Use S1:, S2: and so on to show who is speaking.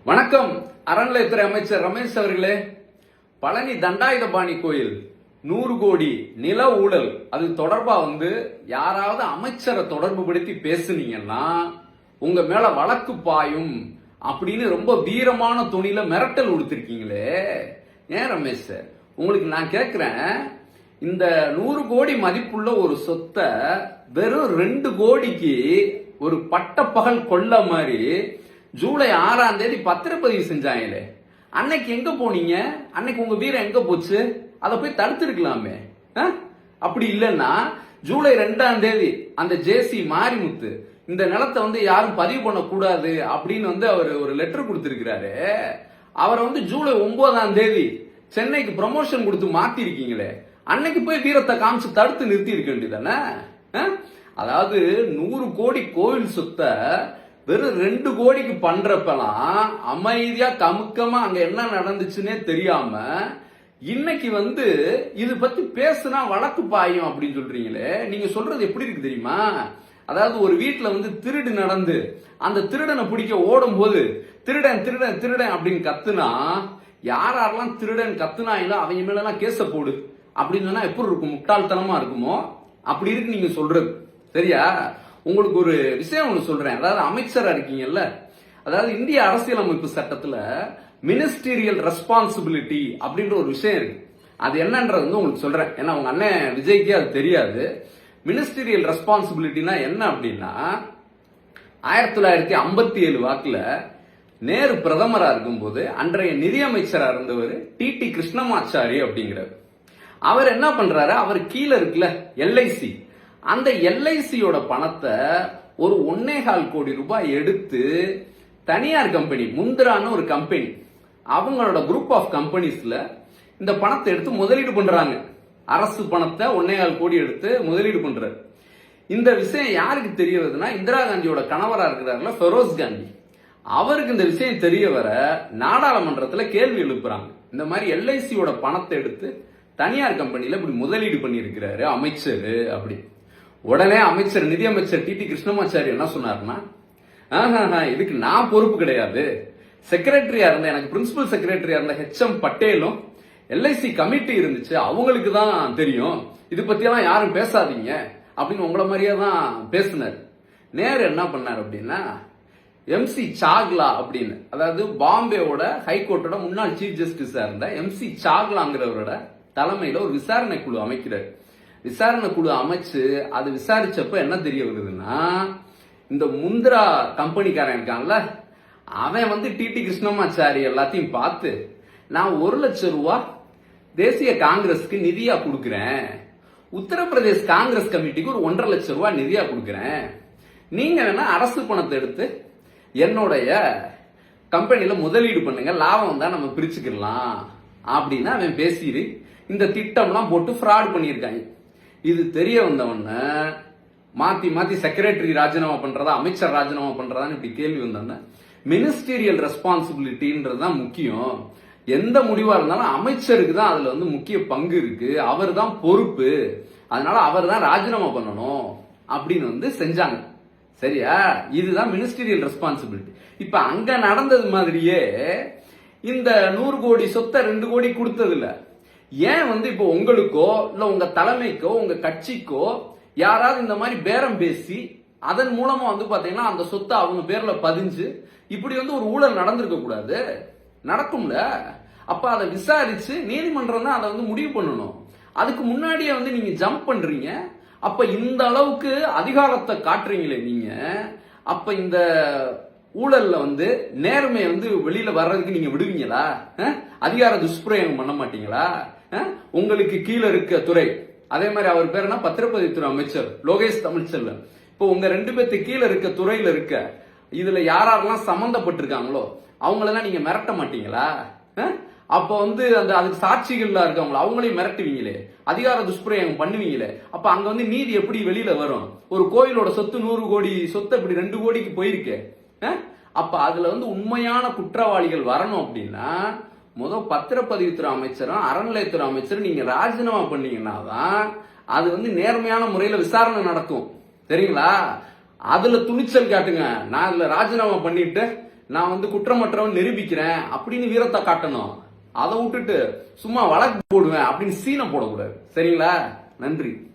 S1: வணக்கம். அறநிலையத்துறை அமைச்சர் ரமேஷ் அவர்களே, பழனி தண்டாயுதபாணி கோயில் 100 கோடி நில ஊழல் அது தொடர்பா யாராவது அமைச்சரை தொடர்பு படுத்தி பேசுனீங்கன்னா உங்க மேல வழக்கு பாயும் அப்படின்னு ரொம்ப வீரமான துணியில மிரட்டல் கொடுத்திருக்கீங்களே. ஏன் ரமேஷ், உங்களுக்கு நான் கேக்குறேன், இந்த 100 கோடி மதிப்புள்ள ஒரு சொத்தை வெறும் 2 கோடிக்கு ஒரு பட்டப்பகல் கொள்ள மாதிரி ஜூலை 6ஆம் தேதி பத்திரப்பதிவு செஞ்சாங்களே, அன்னைக்கு எங்க போனீங்க? அன்னைக்கு உங்க வீரம் எங்க போச்சு? அதை போய் தடுத்திருக்கலாமே. அப்படி இல்லைன்னா ஜூலை 2ஆம் தேதி அந்த ஜேசி மாரிமுத்து இந்த நிலத்தை யாரும் பதிவு பண்ண கூடாது அப்படின்னு அவர் ஒரு லெட்டர் கொடுத்திருக்கிறாரு. அவரை ஜூலை 9ஆம் தேதி சென்னைக்கு ப்ரமோஷன் கொடுத்து மாத்தி இருக்கீங்களே, அன்னைக்கு போய் வீரத்தை காமிச்சு தடுத்து நிறுத்தி இருக்க வேண்டியதானே? அதாவது 100 கோடி கோவில் சொத்தை வெறும் 2 கோடிக்கு பண்றப்பெல்லாம் அமைதியா கமுக்கமா அங்க என்ன நடந்துச்சுன்னே தெரியாம இன்னைக்கு இது பத்தி பேசுனா வழக்கு பாயும் அப்படின்னு சொல்றீங்களே. நீங்க சொல்றது எப்படி இருக்கு தெரியுமா? அதாவது ஒரு வீட்டுல திருடு நடந்து அந்த திருடனை பிடிக்க ஓடும் போது திருடன் திருடன் திருடன் அப்படின்னு கத்துனா யாரெல்லாம் திருடன் கத்துனாங்களோ அவங்க மேல எல்லாம் கேச போடு அப்படின்னு சொன்னா எப்படி இருக்கும்? முட்டாள்தனமா இருக்குமோ? அப்படி இருக்கு நீங்க சொல்றது. சரியா? உங்களுக்கு ஒரு விஷயம் ஒன்று சொல்றேன். அதாவது அமைச்சரா இருக்கீங்கல்ல, அதாவது இந்திய அரசியலமைப்பு சட்டத்துல மினிஸ்டீரியல் ரெஸ்பான்சிபிலிட்டி அப்படின்ற ஒரு விஷயம் இருக்கு. அது என்னன்றது உங்களுக்கு சொல்றேன். ஏன்னா உங்க அண்ணன் விஜய்க்கு அது தெரியாது. மினிஸ்டீரியல் ரெஸ்பான்சிபிலிட்டினா என்ன அப்படின்னா, 1957 வாக்குல நேரு பிரதமரா இருக்கும்போது அன்றைய நிதியமைச்சரா இருந்தவர் டிடி கிருஷ்ணமாச்சாரி அப்படிங்கிறார். அவர் என்ன பண்றாரு, அவர் கீழே இருக்குல்ல எல்ஐசி, அந்த எல்ஐசியோட பணத்தை ஒரு 1.25 கோடி ரூபாய் எடுத்து தனியார் கம்பெனி முந்திரான்னு ஒரு கம்பெனி, அவங்களோட குரூப் ஆஃப் கம்பெனிஸ்ல இந்த பணத்தை எடுத்து முதலீடு பண்றாங்க. அரசு பணத்தை 1.25 கோடி எடுத்து முதலீடு பண்றாரு. இந்த விஷயம் யாருக்கு தெரிய வருதுன்னா, இந்திரா காந்தியோட கணவரா இருக்கிறாருல ஃபெரோஸ் காந்தி, அவருக்கு இந்த விஷயம் தெரிய வர நாடாளுமன்றத்துல கேள்வி எழுப்புறாங்க. இந்த மாதிரி எல்ஐசியோட பணத்தை எடுத்து தனியார் கம்பெனில இப்படி முதலீடு பண்ணி இருக்கிறாரு அமைச்சர் அப்படி. உடனே அமைச்சர் நிதியமைச்சர் டிடி கிருஷ்ணமாச்சாரி என்ன சொன்னாருன்னா, இதுக்கு நான் பொறுப்பு கிடையாது, செக்ரட்டரியா இருந்த எனக்கு பிரின்சிபல் செக்ரட்டரியா இருந்த ஹெச்எம் பட்டேலும் எல்ஐசி கமிட்டி இருந்துச்சு, அவங்களுக்கு தான் தெரியும், இது பத்தியெல்லாம் யாரும் பேசாதீங்க அப்படின்னு உங்களை மாதிரியே தான் பேசினார். நேரு என்ன பண்ணார் அப்படின்னா, எம்சி சாக்லா அப்படின்னு, அதாவது பாம்பேவோட ஹைகோர்ட்டோட முன்னாள் சீஃப் ஜஸ்டிஸா இருந்த எம்சி சாக்லாங்கிறவரோட தலைமையில ஒரு விசாரணை குழு அமைக்கிறார். விசாரணை குழு அமைச்சு அது விசாரிச்சப்ப என்ன தெரிய வருதுன்னா, இந்த முந்திரா கம்பெனிக்காரன் இருக்கான்ல, அவன் டிடி கிருஷ்ணமாச்சாரி எல்லாத்தையும் பார்த்து, நான் 1 லட்சம் ரூபாய் தேசிய காங்கிரஸ்க்கு நிதியா கொடுக்கிறேன், உத்தரப்பிரதேஷ் காங்கிரஸ் கமிட்டிக்கு ஒரு 1.5 லட்சம் ரூபாய் நிதியா கொடுக்கிறேன், நீங்க வேணா அரசு பணத்தை எடுத்து என்னுடைய கம்பெனில முதலீடு பண்ணுங்க, லாபம் தான் நம்ம பிரிச்சுக்கலாம் அப்படின்னு அவன் பேசிடு இந்த திட்டம்லாம் போட்டு ஃப்ராட் பண்ணியிருக்காங்க. இது தெரிய வந்தவன மாத்தி மாத்தி செக்ரட்டரி ராஜினாமா பண்றதா அமைச்சர் ராஜினாமா பண்றதான்னு இப்படி கேள்வி வந்தவன, மினிஸ்டீரியல் ரெஸ்பான்சிபிலிட்டின்றதுதான் முக்கியம். எந்த முடிவா இருந்தாலும் அமைச்சருக்கு தான் அதுல முக்கிய பங்கு இருக்கு, அவர் தான் பொறுப்பு, அதனால அவர் தான் ராஜினாமா பண்ணணும் அப்படின்னு செஞ்சாங்க. சரியா? இதுதான் மினிஸ்டீரியல் ரெஸ்பான்சிபிலிட்டி. இப்ப அங்க நடந்தது மாதிரியே இந்த 100 கோடி சொத்தை 2 கோடி கொடுத்தது இல்ல. ஏன் இப்போ உங்களுக்கோ இல்ல உங்க தலைமைக்கோ உங்க கட்சிக்கோ யாராவது இந்த மாதிரி பேரம் பேசி அதன் மூலமா பாத்தீங்கன்னா அந்த சொத்தை அவங்க பேர்ல பதிஞ்சு இப்படி ஒரு ஊழல் நடந்திருக்க கூடாது? நடக்கும்ல. அப்ப அதை விசாரிச்சு நீதிமன்றம் தான் அதை முடிவு பண்ணணும். அதுக்கு முன்னாடியே நீங்க ஜம்ப் பண்றீங்க. அப்ப இந்த அளவுக்கு அதிகாரத்தை காட்டுறீங்களே நீங்க, அப்ப இந்த ஊழல்ல நேர்மை வெளியில வர்றதுக்கு நீங்க விடுவீங்களா? அதிகார துஷ்பிரயோகம் பண்ண மாட்டீங்களா? உங்களுக்கு கீழே இருக்க துறை, அதே மாதிரி அவர் பேர் என்ன, பத்திரப்பதிவுத்துறை அமைச்சர் லோகேஷ் தமிழ்ச்செல்வன், இப்போ உங்க 2 பேருக்கு கீழே இருக்க துறையில இருக்க இதுல யாரெல்லாம் சம்பந்தப்பட்டிருக்காங்களோ அவங்களெல்லாம் நீங்க மிரட்ட மாட்டீங்களா? அப்ப அந்த அதுக்கு சாட்சிகள்ல இருக்கவங்கள அவங்களையும் மிரட்டுவீங்களே, அதிகார துஷ்பிரயோகம் பண்ணுவீங்களே. அப்ப அங்க நீதி எப்படி வெளியில வரும்? ஒரு கோயிலோட சொத்து 100 கோடி சொத்து இப்படி 2 கோடிக்கு போயிருக்கு. அப்ப அதுல உண்மையான குற்றவாளிகள் வரணும் அப்படின்னா பத்திரப்பதிவுத்துறை அமைச்சரும் அறநிலையத்துறை அமைச்சரும் நீங்க ராஜினாமா பண்ணீங்கன்னா தான் அது நேர்மையான முறையில விசாரணை நடக்கும். சரிங்களா? அதுல துணிச்சல் காட்டுங்க. நான் அதுல ராஜினாமா பண்ணிட்டு நான் வந்து குற்றமற்றவன் நிரூபிக்கிறேன் அப்படின்னு வீரத்தை காட்டணும். அதை விட்டுட்டு சும்மா வழக்கு போடுவேன் அப்படின்னு சீனை போடக்கூடாது. சரிங்களா? நன்றி.